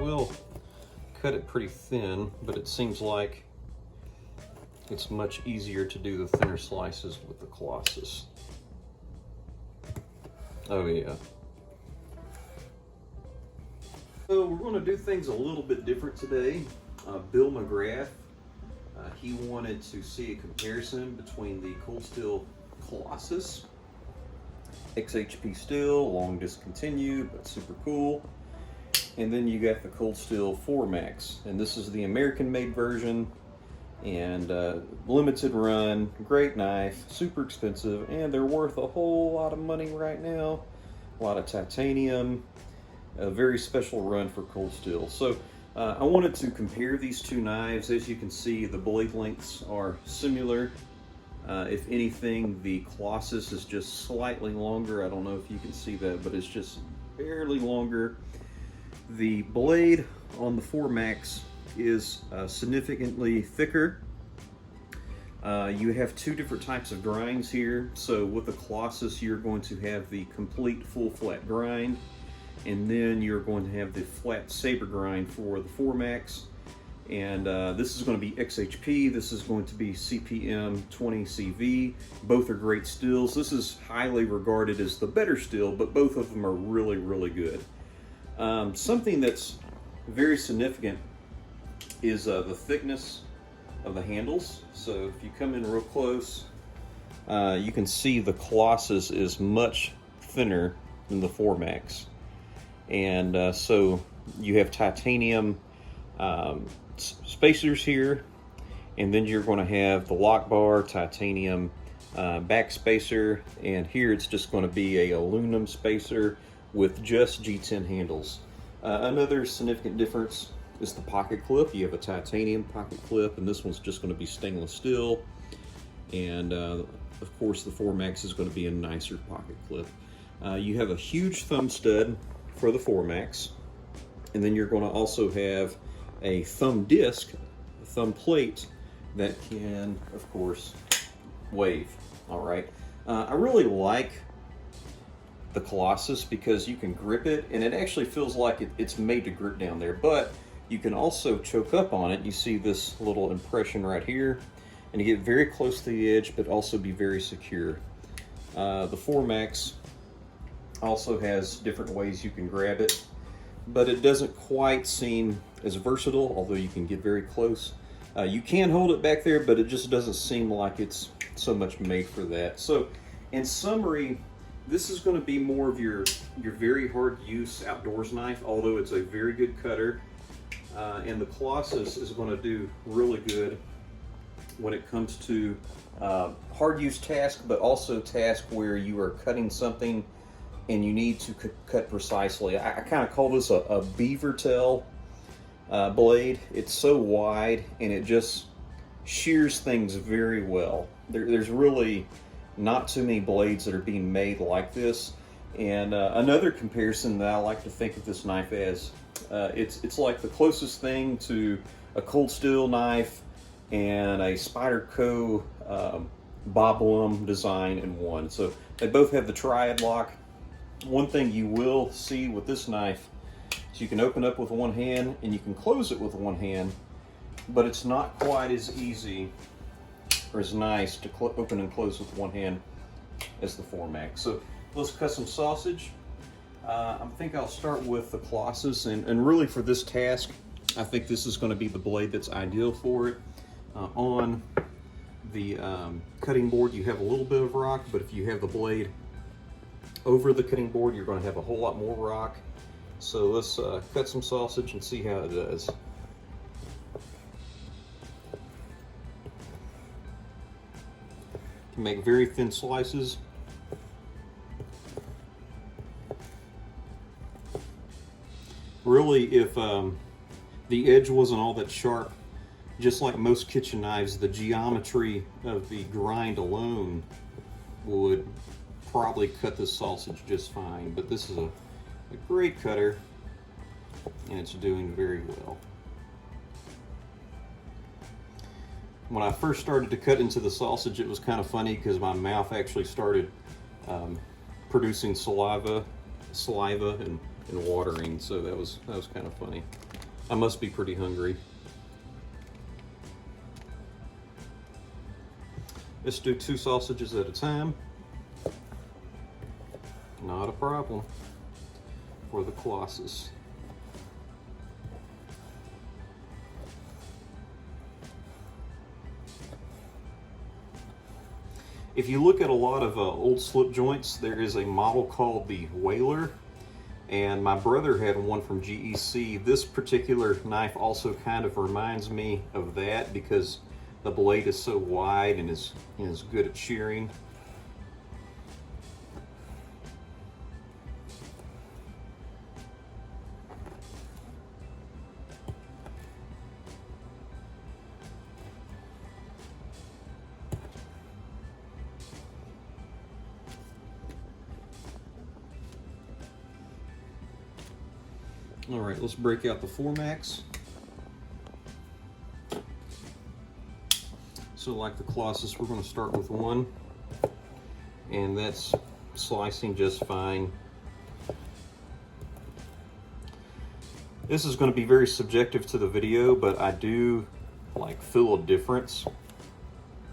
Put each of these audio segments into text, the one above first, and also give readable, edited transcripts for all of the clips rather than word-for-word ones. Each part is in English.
will cut it pretty thin, but it seems like it's much easier to do the thinner slices with the Colossus. Oh yeah. So we're going to do things a little bit different today. Bill McGrath, he wanted to see a comparison between the Cold Steel Colossus, XHP steel, long discontinued, but super cool. And then you got the Cold Steel 4 Max, and this is the American-made version, and limited run, great knife, super expensive, and they're worth a whole lot of money right now. A lot of titanium, a very special run for Cold Steel. So I wanted to compare these two knives. As you can see, the blade lengths are similar. If anything, the Colossus is just slightly longer. I don't know if you can see that, but it's just barely longer. The blade on the 4 Max is significantly thicker. You have two different types of grinds here. So with the Colossus, you're going to have the complete full flat grind, and then you're going to have the flat saber grind for the 4 Max. And this is going to be XHP, this is going to be CPM 20CV. Both are great steels. This is highly regarded as the better steel, but both of them are really, really good. Something that's very significant is the thickness of the handles. So if you come in real close, you can see the Colossus is much thinner than the 4 Max. And so you have titanium spacers here, and then you're going to have the lock bar, titanium back spacer, and here it's just going to be a aluminum spacer with just G10 handles. Another significant difference is the pocket clip. You have a titanium pocket clip, and this one's just going to be stainless steel. And of course, the 4 Max is going to be a nicer pocket clip. You have a huge thumb stud for the 4 Max, and then you're going to also have a thumb disc, a thumb plate that can, of course, wave. All right. I really like the Colossus because you can grip it, and it actually feels like it's made to grip down there, but you can also choke up on it. You see this little impression right here, and you get very close to the edge, but also be very secure. The 4 Max also has different ways you can grab it, but it doesn't quite seem as versatile, although you can get very close. You can hold it back there, but it just doesn't seem like it's so much made for that. So in summary, this is going to be more of your very hard use outdoors knife, although it's a very good cutter. And the Colossus is going to do really good when it comes to hard use task, but also task where you are cutting something and you need to cut precisely. I kind of call this a beaver tail blade. It's so wide and it just shears things very well. There's really not too many blades that are being made like this. And another comparison that I like to think of this knife as, it's like the closest thing to a Cold Steel knife and a Spyderco Bob Lum design in one. So they both have the triad lock. One thing you will see with this knife is you can open up with one hand and you can close it with one hand, but it's not quite as easy or as nice to open and close with one hand as the 4 Max. So let's cut some sausage. I think I'll start with the Colossus, and really for this task, I think this is going to be the blade that's ideal for it. On the cutting board, you have a little bit of rock, but if you have the blade over the cutting board, you're going to have a whole lot more rock. So let's cut some sausage and see how it does. You make very thin slices. Really, if the edge wasn't all that sharp, just like most kitchen knives, the geometry of the grind alone would probably cut this sausage just fine. But this is a great cutter, and it's doing very well. When I first started to cut into the sausage, it was kind of funny because my mouth actually started producing saliva and watering, so that was kind of funny. I must be pretty hungry. Let's do 2 sausages at a time. Not a problem for the Colossus. If you look at a lot of old slip joints, there is a model called the Whaler, and my brother had one from GEC. This particular knife also kind of reminds me of that because the blade is so wide and is good at shearing. All right, let's break out the Formax. So like the Colossus, we're going to start with 1, and that's slicing just fine. This is going to be very subjective to the video, but I do feel a difference.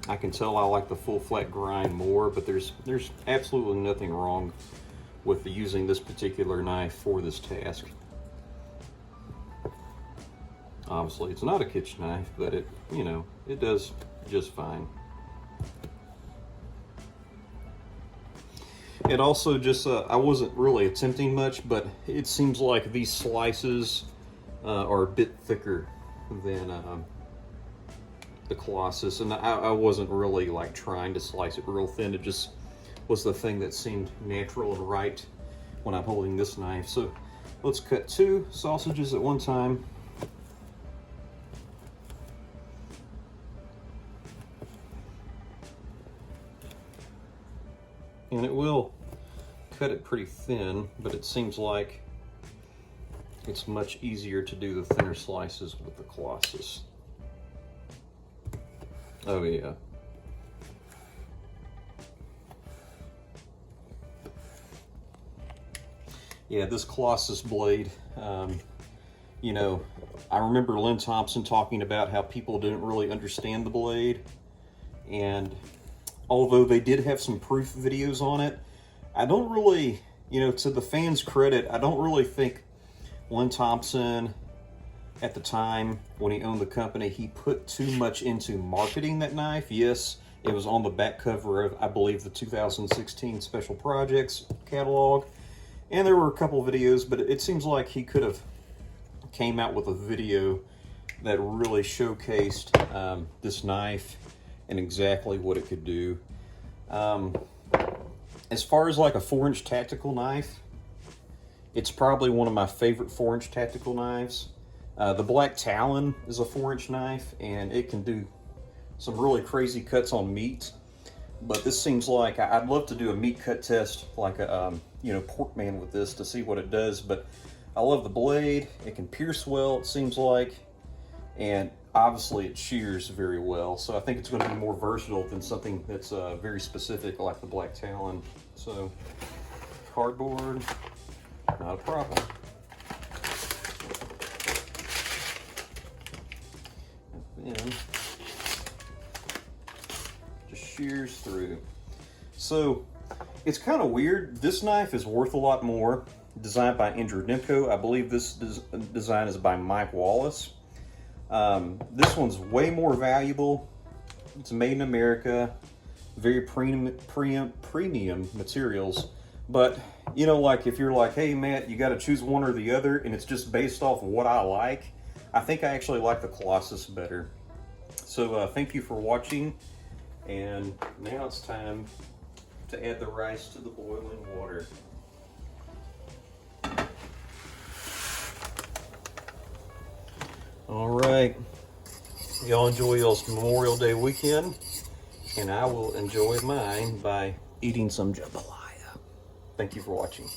I can tell I like the full flat grind more, but there's absolutely nothing wrong with using this particular knife for this task. Obviously, it's not a kitchen knife, but it does just fine. It also just, I wasn't really attempting much, but it seems like these slices are a bit thicker than the Colossus, and I wasn't really trying to slice it real thin. It just was the thing that seemed natural and right when I'm holding this knife. So let's cut 2 sausages at one time. And it will cut it pretty thin, but it seems like it's much easier to do the thinner slices with the Colossus. Oh yeah. Yeah, this Colossus blade, you know, I remember Lynn Thompson talking about how people didn't really understand the blade, and although they did have some proof videos on it, I don't really, to the fans' credit, I don't really think Lynn Thompson, at the time when he owned the company, he put too much into marketing that knife. Yes, it was on the back cover of, I believe, the 2016 Special Projects catalog, and there were a couple videos, but it seems like he could have came out with a video that really showcased this knife and exactly what it could do. As far as a 4-inch tactical knife, it's probably one of my favorite 4-inch tactical knives. The Black Talon is a 4-inch knife, and it can do some really crazy cuts on meat. But this seems like I'd love to do a meat cut test, like a pork man with this, to see what it does. But I love the blade. It can pierce well, it seems like, and obviously it shears very well. So I think it's going to be more versatile than something that's very specific like the Black Talon. So cardboard, not a problem. And then just shears through. So it's kind of weird. This knife is worth a lot more. Designed by Andrew Demko. I believe this design is by Mike Wallace. This one's way more valuable. It's made in America, very premium materials. But if you're like, hey Matt, you got to choose one or the other, and it's just based off of what I like, I think I actually like the Colossus better. So thank you for watching, and now it's time to add the rice to the boiling water. All right, y'all enjoy y'all's Memorial Day weekend, and I will enjoy mine by eating some jambalaya. Thank you for watching.